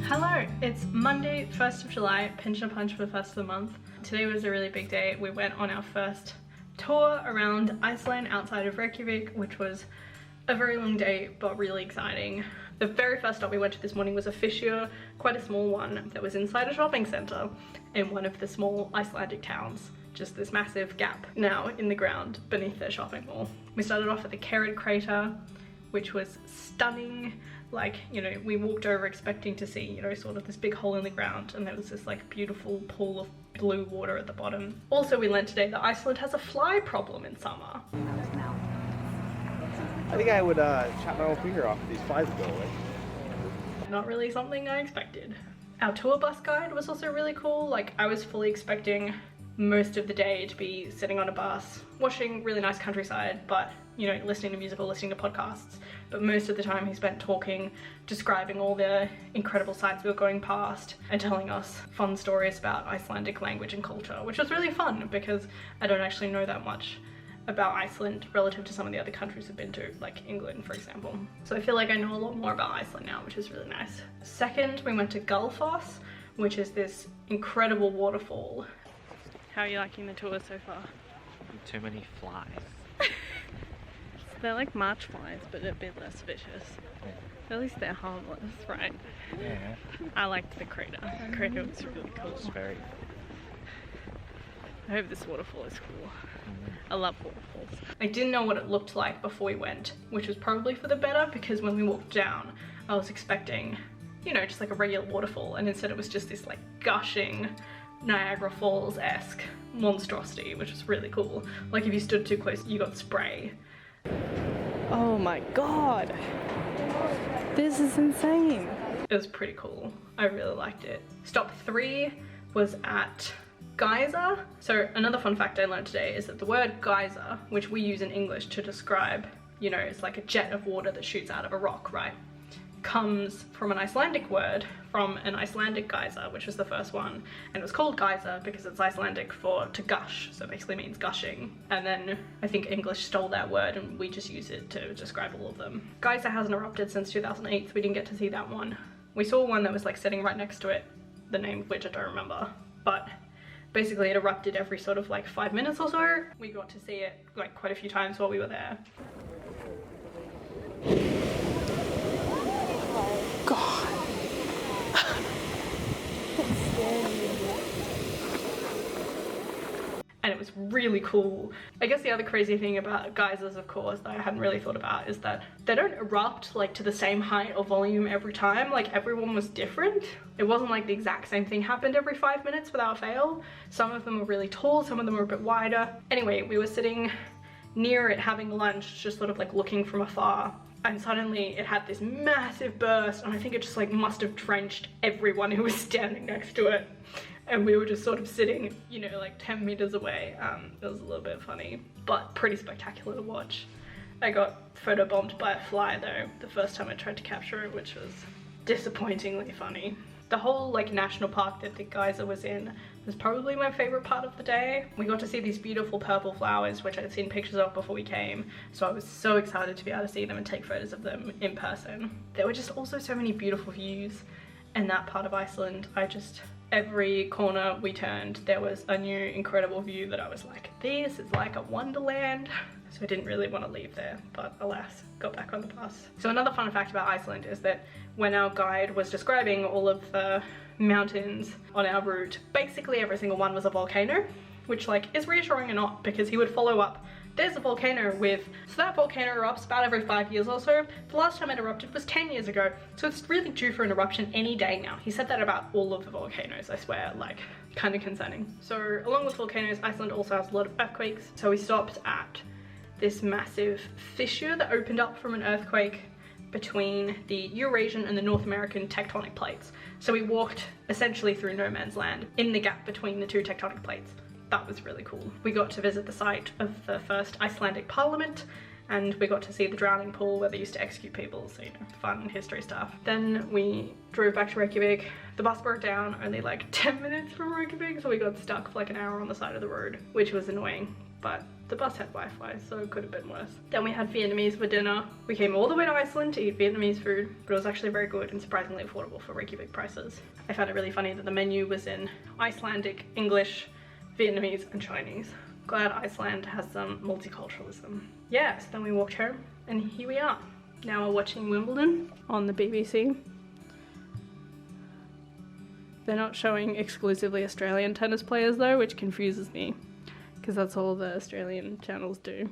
Hello, it's Monday, 1st of July, pinch and punch for the first of the month. Today was a really big day. We went on our first tour around Iceland outside of Reykjavik, which was a very long day, but really exciting. The very first stop we went to this morning was a fissure, quite a small one, that was inside a shopping centre in one of the small Icelandic towns. Just this massive gap now in the ground beneath their shopping mall. We started off at the Carrot Crater, which was stunning. Like, you know, we walked over expecting to see, you know, sort of this big hole in the ground, and there was this like beautiful pool of blue water at the bottom. Also, we learned today that Iceland has a fly problem in summer. I think I would chop my own finger off if these flies would go away. Not really something I expected. Our tour bus guide was also really cool. Like, I was fully expecting most of the day to be sitting on a bus, watching really nice countryside, but, you know, listening to music or listening to podcasts. But most of the time he spent talking, describing all the incredible sights we were going past and telling us fun stories about Icelandic language and culture, which was really fun because I don't actually know that much about Iceland relative to some of the other countries I've been to, like England, for example. So I feel like I know a lot more about Iceland now, which is really nice. Second, we went to Gullfoss, which is this incredible waterfall. How are you liking the tour so far? Too many flies. They're like march flies, but a bit less vicious. Yeah. At least they're harmless, right? Yeah. I liked the crater. The crater was really cool. It's very. I hope this waterfall is cool. I love waterfalls. I didn't know what it looked like before we went, which was probably for the better, because when we walked down, I was expecting, you know, just like a regular waterfall, and instead it was just this like gushing Niagara Falls-esque monstrosity, which was really cool. Like if you stood too close, you got spray. Oh my god! This is insane! It was pretty cool. I really liked it. Stop 3 was at Geyser. So another fun fact I learned today is that the word geyser, which we use in English to describe, you know, it's like a jet of water that shoots out of a rock, right? Comes from an Icelandic word, from an Icelandic geyser, which was the first one, and it was called geyser because it's Icelandic for to gush, so it basically means gushing. And then I think English stole that word and we just use it to describe all of them. Geyser hasn't erupted since 2008, so we didn't get to see that one. We saw one that was like sitting right next to it, the name of which I don't remember, but basically it erupted every sort of like 5 minutes or so. We got to see it like quite a few times while we were there. And it was really cool. I guess the other crazy thing about geysers, of course, that I hadn't really thought about is that they don't erupt like to the same height or volume every time. Like everyone was different. It wasn't like the exact same thing happened every 5 minutes without fail. Some of them were really tall, some of them were a bit wider. Anyway, we were sitting near it having lunch, just sort of like looking from afar. And suddenly it had this massive burst, and I think it just like must have drenched everyone who was standing next to it. And we were just sort of sitting, you know, like 10 meters away. It was a little bit funny, but pretty spectacular to watch. I got photobombed by a fly though, the first time I tried to capture it, which was disappointingly funny. The whole like national park that the geyser was in was probably my favorite part of the day. We got to see these beautiful purple flowers, which I'd seen pictures of before we came, so I was so excited to be able to see them and take photos of them in person. There were just also so many beautiful views in that part of Iceland. Every corner we turned, there was a new incredible view that I was like, this is like a wonderland. So I didn't really want to leave there, but alas, got back on the bus. So another fun fact about Iceland is that when our guide was describing all of the mountains on our route, basically every single one was a volcano, which like is reassuring or not, because he would follow up, there's a volcano with, so that volcano erupts about every 5 years or so. The last time it erupted was 10 years ago, so it's really due for an eruption any day now. He said that about all of the volcanoes, I swear, like kind of concerning. So along with volcanoes, Iceland also has a lot of earthquakes. So we stopped at this massive fissure that opened up from an earthquake between the Eurasian and the North American tectonic plates. So we walked essentially through no man's land in the gap between the two tectonic plates. That was really cool. We got to visit the site of the first Icelandic parliament, and we got to see the drowning pool where they used to execute people, so you know, fun history stuff. Then we drove back to Reykjavik. The bus broke down only like 10 minutes from Reykjavik, so we got stuck for like an hour on the side of the road, which was annoying, but the bus had Wi-Fi, so it could have been worse. Then we had Vietnamese for dinner. We came all the way to Iceland to eat Vietnamese food, but it was actually very good and surprisingly affordable for Reykjavik prices. I found it really funny that the menu was in Icelandic, English, Vietnamese, and Chinese. Glad Iceland has some multiculturalism. Yeah, so then we walked home, and here we are. Now we're watching Wimbledon on the BBC. They're not showing exclusively Australian tennis players though, which confuses me, because that's all the Australian channels do.